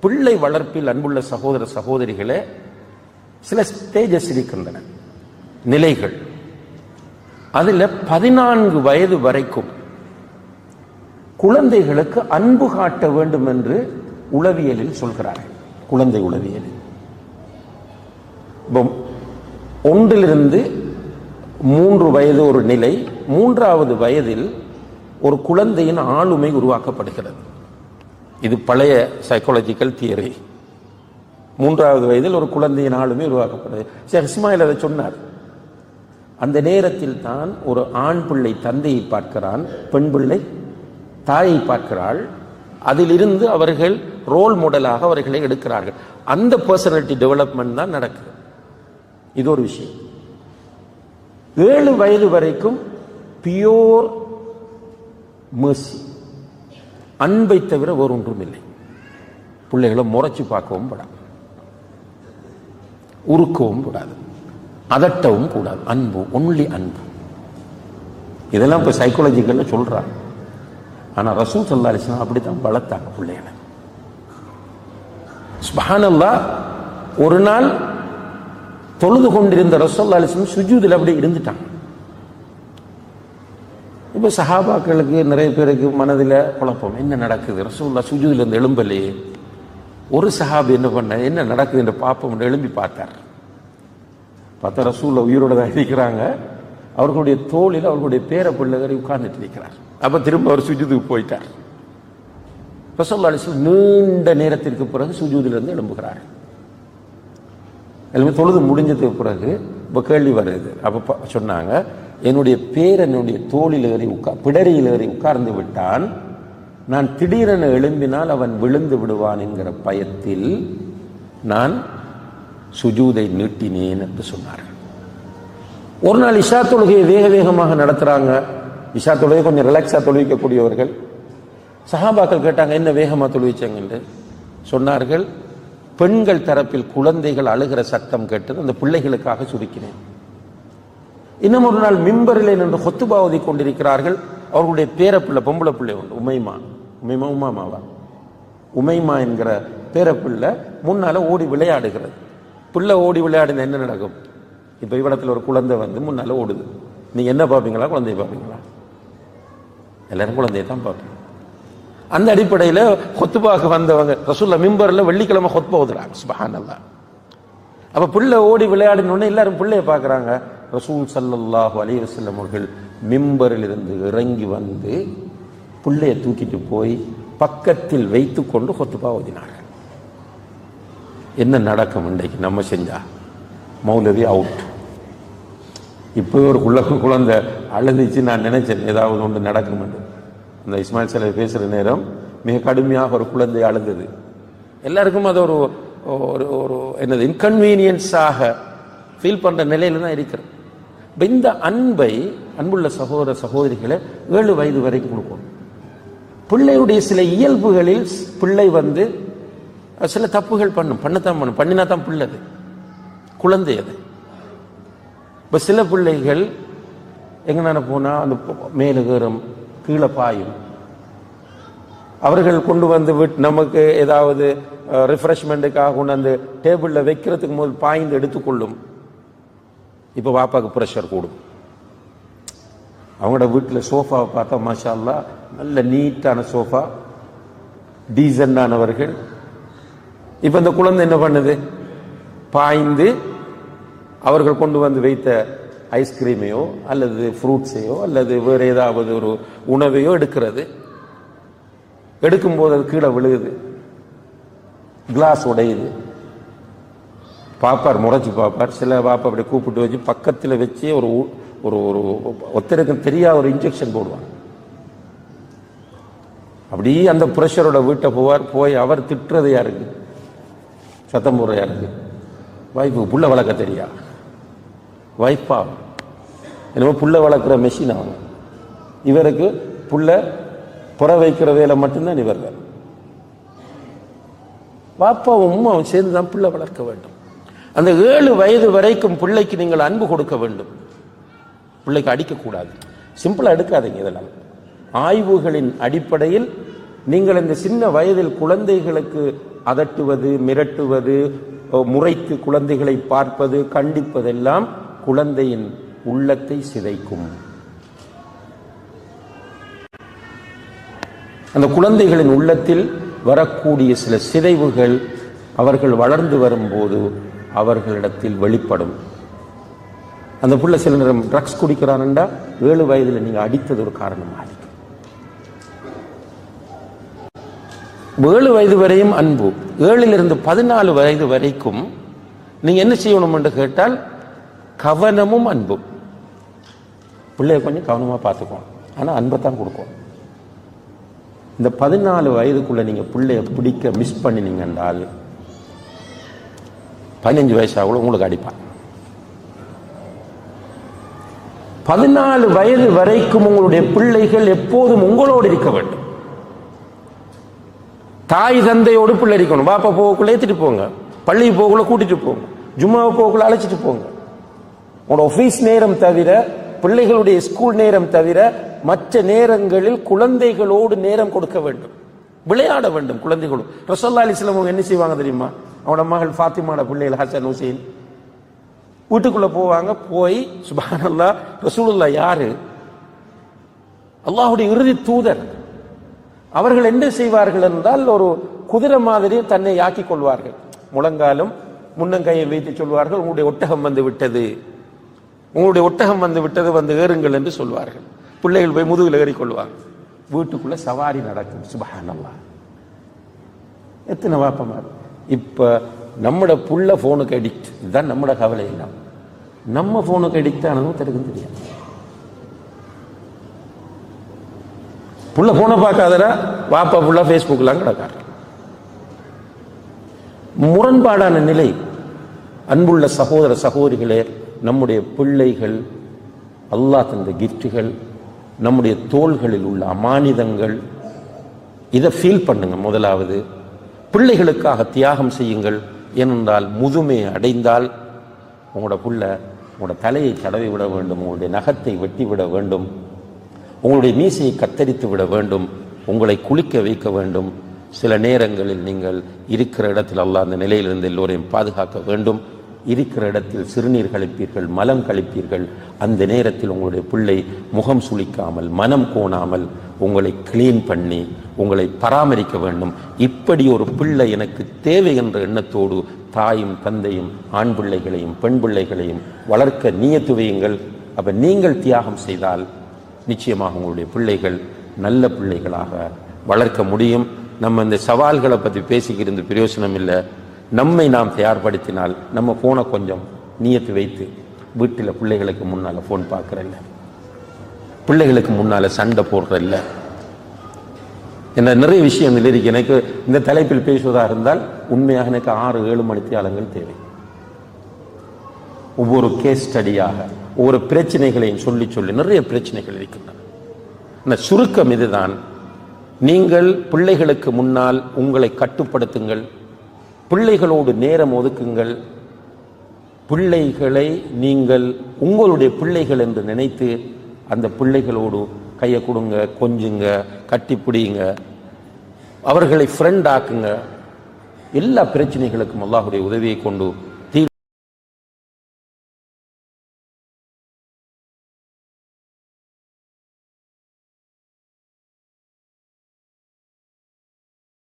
பிள்ளை வளர்ப்பில் அன்புள்ள சகோதர சகோதரிகளே, சில ஸ்டேஜஸ் இருக்கின்றன, நிலைகள். அதில் 14 வயது வரைக்கும் குழந்தைகளுக்கு அன்பு காட்ட வேண்டும் என்று உளவியலில் சொல்கிறார்கள். குழந்தை உளவியலில் 1 to 3 வயது ஒரு நிலை. 3வது வயதில் ஒரு குழந்தையின் ஆளுமை உருவாக்கப்படுகிறது. இது பழைய சைக்காலஜிக்கல் தியரி. 3வது வயதில் ஒரு குழந்தையின் ஆளுமை உருவாக்கப்படுது. ஷேக் இஸ்மாயில் அதை சொன்னார். அந்த நேரத்தில் தான் ஒரு ஆண் பிள்ளை தந்தையை பார்க்கிறான், பெண் பிள்ளை தாயை பார்க்கிறாள். அதிலிருந்து அவர்கள் ரோல் மாடலாக அவர்களை எடுக்கிறார்கள். அந்த பர்சனாலிட்டி டெவலப்மெண்ட் தான் நடக்குது. இது ஒரு விஷயம். 7 வயது வரைக்கும் பியோர் mercy, அன்பை தவிர வேறு ஒன்றும் இல்லை. பிள்ளைகளை முறைச்சு பார்க்கவும் கூடாது, உருக்கவும் கூடாது, அதட்டவும் கூடாது. அன்பு, ஒன்லி அன்பு. இதெல்லாம் இப்போ சைக்காலஜிக்கல்ல சொல்றாங்க. ஆனா ரசூல் ஸல்லல்லாஹு அலைஹி வஸல்லம் அப்படித்தான் வளர்த்தாங்க பிள்ளைகளை. சுப்ஹானல்லாஹ். ஒரு நாள் தொழுது கொண்டிருந்த ரசூல் ஸல்லல்லாஹு அலைஹி வஸல்லம் சுஜூதில் அப்படி இருந்துட்டாங்க. இப்போ சஹாபாக்களுக்கு நிறைய பேருக்கு மனதில் குழப்பம், என்ன நடக்குது, ரசூலுல்லாஹ் சுஜூதில் இருந்து எழும்பலையே. ஒரு சஹாபி என்ன பண்ண, என்ன நடக்குது என்று பாப்போம் எழும்பி பார்த்தார். பார்த்தா ரசூலுல்லாஹ் உயிரோட தான் இருக்கிறாங்க. அவர்களுடைய தோளில் அவர்களுடைய பேர பிள்ளைகளை உட்கார்ந்துட்டு இருக்கிறார். அப்ப திரும்ப அவர் சுஜூதுக்கு போயிட்டார். ரசூலுல்லாஹி அலைஹி வஸல்லம் நீண்ட நேரத்திற்கு பிறகு சுஜூதிலிருந்து எழும்புகிறார். எல்லாமே தொழுது முடிஞ்சதுக்கு பிறகு இப்போ கேள்வி வருது. அப்போ சொன்னாங்க, என்னுடைய பேரனுடைய தோளில் ஏறி பிடரியில் ஏறி உட்கார்ந்து விட்டான். நான் திடீரென எழும்பினால் அவன் விழுந்து விடுவான் என்கிற பயத்தில் நான் சுஜூதை நீட்டினேன் என்று சொன்னார்கள். ஒரு நாள் இஷா தொழுகையை வேக வேகமாக நடத்துறாங்க. இஷா தொழுகை கொஞ்சம் ரிலாக்ஸா தொழுவிக்கக்கூடியவர்கள். சஹாபாக்கள் கேட்டாங்க, என்ன வேகமா தொழுவிச்சாங்க என்று. சொன்னார்கள், பெண்கள் தரப்பில் குழந்தைகள் அழுகிற சத்தம் கேட்டது, அந்த பிள்ளைகளுக்காக சுருக்கினேன். இன்னும் ஒரு நாள் மிம்பரிலே நின்று ஹுத்பா ஓதி கொண்டிருக்கிறார்கள். அவர்களுடைய பேரப்பிள்ளை, பொம்பளை பிள்ளை உண்டு, உமைமா என்கிற பேரப்பிள்ளை முன்னால ஓடி விளையாடுகிறது. பிள்ளை ஓடி விளையாடுனா என்ன நடக்கும்? இப்ப இவ்விடத்துல ஒரு குழந்தை வந்து முன்னால ஓடுது. நீங்க என்ன பார்ப்பீங்களா, குழந்தைய பார்ப்பீங்களா? எல்லாரும் குழந்தைய தான் பார்ப்பீங்க. அந்த அடிப்படையில் ஹுத்பாக்கு வந்தவங்க ரசூலுல்லாஹ் மிம்பர்ல வெள்ளிக்கிழமை ஹுத்பா ஓதுறாங்க. சுப்ஹானல்லாஹ். அப்ப பிள்ளை ஓடி விளையாடினோடனே எல்லாரும் பிள்ளைய பார்க்கறாங்க. ரசூல் ஸல்லல்லாஹு அலைஹி வஸல்லம் அவர்கள் மிம்பரில் இருந்து இறங்கி வந்து பிள்ளைய தூக்கிட்டு போய் பக்கத்தில் வைத்து கொண்டு ஹுத்பா ஓதினார்கள். என்ன நடக்கும் இன்றைக்கு நம்ம செஞ்சா? மௌலவி அவுட். இப்போ ஒரு குழந்தை அழுதுச்சு. நான் நினைச்சேன் ஏதாவது ஒன்று நடக்கும் என்று. அந்த இஸ்மாயில் சாலை பேசுகிற நேரம் மிக கடுமையாக ஒரு குழந்தை அழுந்தது. எல்லாருக்கும் அது ஒரு ஒரு என்னது இன்கன்வீனியன்ஸாக ஃபீல் பண்ணுற நிலையில தான் இருக்கிறது. இந்த அன்பை அன்புள்ள சகோதர சகோதரிகளை 7 வயது வரைக்கும் கொடுக்கணும். பிள்ளையுடைய சில இயல்புகளில் பிள்ளை வந்து சில தப்புகள் பண்ணினா தான் பிள்ளை குழந்தை அது. இப்போ சில பிள்ளைகள் எங்கன்னா போனால் அந்த மேலே ஏறும், கீழே பாயும். அவர்கள் கொண்டு வந்து நமக்கு ஏதாவது ரிஃப்ரெஷ்மெண்ட்டுக்காக கொண்டு அந்த டேபிளில் வைக்கிறதுக்கு முதல் பாய்ந்து எடுத்துக்கொள்ளும். இப்போ வாப்பாக்கு ப்ரெஷர் கூடும். அவங்களோட வீட்டில் சோஃபாவை பார்த்தா மாஷா அல்லாஹ் நல்ல நீட்டான சோஃபா, டீசெண்டானவர்கள். இப்போ இந்த குழந்தை என்ன பண்ணுது? பாய்ந்து அவர்கள் கொண்டு வந்து வைத்த ஐஸ்கிரீமையோ அல்லது ஃப்ரூட்ஸையோ அல்லது வேறு ஏதாவது ஒரு உணவையோ எடுக்கிறது. எடுக்கும்போது அது கீழே விழுகுது, கிளாஸ் உடையுது. பாப்பார் முறைச்சு பார்ப்பார். சில பாப்பா அப்படி கூப்பிட்டு வச்சு பக்கத்தில் வச்சு ஒரு ஒரு ஒரு ஒருத்தருக்கு தெரியாத ஒரு இன்ஜெக்ஷன் போடுவாங்க. அப்படியே அந்த ப்ரெஷரோட வீட்டை போவார். போய் அவர் திட்டுறது யாருக்கு? சத்தம் போடுற யாருக்கு? வைஃபு. புள்ள வளர்க்க தெரியா? வைஃபா என்னமோ புள்ள வளர்க்குற மெஷின் ஆகும். இவருக்கு புள்ள புற வைக்கிற வேலை மட்டும்தான் இவர் வேலை. பாப்பாவும் அம்மாவும் சேர்ந்து தான் பிள்ளை வளர்க்க வேண்டும். அந்த 7 வயது வரைக்கும் பிள்ளைக்கு நீங்கள் அன்பு கொடுக்க வேண்டும். பிள்ளைக்கு அடிக்கக்கூடாது. சிம்பிளா எடுக்காதீங்க. இதெல்லாம் ஆய்வுகளின் அடிப்படையில் நீங்கள் இந்த சின்ன வயதில் குழந்தைகளுக்கு அதட்டுவது, மிரட்டுவது, முறைத்து குழந்தைகளை பார்ப்பது, கண்டிப்பதெல்லாம் குழந்தையின் உள்ளத்தை சிதைக்கும். அந்த குழந்தைகளின் உள்ளத்தில் வரக்கூடிய சில சிதைவுகள் அவர்கள் வளர்ந்து வரும்போது அவர்களிடத்தில் வெளிப்படும். அந்த பிள்ளை சில நேரம் ட்ரக்ஸ் குடிக்கிறான்டா 7 வயதில் நீங்க அடித்தது ஒரு காரணமாக இருக்கு. 7 வயது வரையும் அன்பு, 7லிருந்து 14 வயது வரைக்கும் நீங்க என்ன செய்யணும் என்று கேட்டால் கவனமும் அன்பும். பிள்ளைய கொஞ்சம் கவனமா பார்த்துக்கணும், ஆனா அன்பை தான் கொடுக்கணும். இந்த 14 வயதுக்குள்ள நீங்க பிள்ளைய பிடிக்க மிஸ் பண்ணினீங்க என்றால் 15 வயசாக உங்களுக்கு அடிப்பான். 14 வயது வரைக்கும் உங்களுடைய பிள்ளைகள் எப்போதும் உங்களோடு இருக்க வேண்டும். தாய் தந்தையோடு பிள்ளை இருக்கணும். பாப்பா போகக்குள்ள ஏற்றிட்டு போங்க, பள்ளி போகக்குள்ள கூட்டிட்டு போங்க, ஜும்மாவை போகக்குள்ள அழைச்சிட்டு போங்க. உங்களோட ஆபீஸ் நேரம் தவிர, பிள்ளைகளுடைய ஸ்கூல் நேரம் தவிர மற்ற நேரங்களில் குழந்தைகளோடு நேரம் கொடுக்க வேண்டும், விளையாட வேண்டும் குழந்தைகளோடு. ரசூலுல்லாஹி அலைஹி வஸல்லம் என்ன செய்வாங்க தெரியுமா? அவனோட மகள் ஃபாத்திமாவோட பிள்ளைகள் ஹசன் ஹுசைன் வீட்டுக்குள்ள போவாங்க. போய் சுப்ஹானல்லாஹ், ரசூலுல்லாஹ் யாரு? அல்லாஹ்வுடைய இறுதி தூதர். அவர்கள் என்ன செய்வார்கள் என்றால் ஒரு குதிரை மாதிரி தன்னை ஆக்கிக் கொள்வார்கள். முழங்காலும் முன்னங்கையை வைத்து சொல்வார்கள், உங்களுடைய ஒட்டகம் வந்து விட்டது, உங்களுடைய ஒட்டகம் வந்து விட்டது, வந்து ஏறுங்கள் என்று சொல்வார்கள். பிள்ளைகள் போய் முதுகில் ஏறிக்கொள்வாங்க. வீட்டுக்குள்ள சவாரி நடக்கும். சுப்ஹானல்லாஹ், எத்தனை வாப்பமார். இப்ப நம்மட புள்ள போனுக்கு அடிக்ட். இதுதான் நம்மட கவலை. எல்லாம் நம்ம போனுக்கு அடிக்ட் ஆனதும் தடுக்கும் தெரியாது. புள்ள போனை பார்க்காதரா, வாப்பா புள்ள பேஸ்புக்லாம் கிடக்காரு. முரண்பாடான நிலை. அன்புள்ள சகோதர சகோதரிகளே, நம்முடைய பிள்ளைகள் அல்லாஹ் தந்த கிஃப்ட்டுகள், நம்முடைய தோள்களில் உள்ள அமானிதங்கள். இதை ஃபீல் பண்ணுங்க. முதலாவது பிள்ளைகளுக்காக தியாகம் செய்யுங்கள். ஏனென்றால் முதுமை அடைந்தால் உங்களோட புள்ள உங்களோட தலையை தடவி விட வேண்டும், உங்களுடைய நகத்தை வெட்டி விட வேண்டும், உங்களுடைய மீசையை கத்தரித்து விட வேண்டும், உங்களை குளிக்க வைக்க வேண்டும். சில நேரங்களில் நீங்கள் இருக்கிற இடத்தில் அல்லாஹ் அந்த நிலையிலிருந்து எல்லோரையும் பாதுகாக்க வேண்டும். இருக்கிற இடத்தில் சிறுநீர் கழிப்பீர்கள், மலம் கழிப்பீர்கள். அந்த நேரத்தில் உங்களுடைய பிள்ளை முகம் சுளிக்காமல், மனம் கோணாமல் உங்களை கிளீன் பண்ணி உங்களை பராமரிக்க வேண்டும். இப்படி ஒரு பிள்ளை எனக்கு தேவை என்ற எண்ணத்தோடு தாயும் தந்தையும் ஆண் பிள்ளைகளையும் பெண் பிள்ளைகளையும் வளர்க்க நியத்து வையுங்கள். அப்ப நீங்கள் தியாகம் செய்தால் நிச்சயமாக உங்களுடைய பிள்ளைகள் நல்ல பிள்ளைகளாக வளர்க்க முடியும். நம்ம இந்த சவால்களை பற்றி பேசிக்கிருந்து பிரயோசனம் இல்லை. நம்மை நாம் தயார்படுத்தினால் நம்ம போனை கொஞ்சம் நியத்து வைத்து வீட்டில் பிள்ளைகளுக்கு முன்னால் ஃபோன் பார்க்குறல்ல, பிள்ளைகளுக்கு முன்னால் சண்டை போடுறல்ல. என்ன நிறைய விஷயங்கள் இருக்கு. எனக்கு இந்த தலைப்பில் பேசுவதாக இருந்தால் உண்மையாக எனக்கு 6-7 மணித்தியாலங்கள் தேவை. ஒவ்வொரு கேஸ் ஸ்டடியாக ஒவ்வொரு பிரச்சனைகளையும் சொல்லி சொல்லி நிறைய பிரச்சனைகள் இருக்கின்றன. சுருக்கம் இதுதான். நீங்கள் பிள்ளைகளுக்கு முன்னால் உங்களை கட்டுப்படுத்துங்கள், பிள்ளைகளோடு நேரம் ஒதுக்குங்கள். பிள்ளைகளை நீங்கள் உங்களுடைய பிள்ளைகள் என்று நினைத்து அந்த பிள்ளைகளோடு கையை கொடுங்க, கொஞ்சுங்க, கட்டிப்பிடிங்க, அவர்களை ஃப்ரெண்ட் ஆக்குங்க. எல்லா பிரச்சனைகளுக்கும் அல்லாஹ்வுடைய உதவியை கொண்டு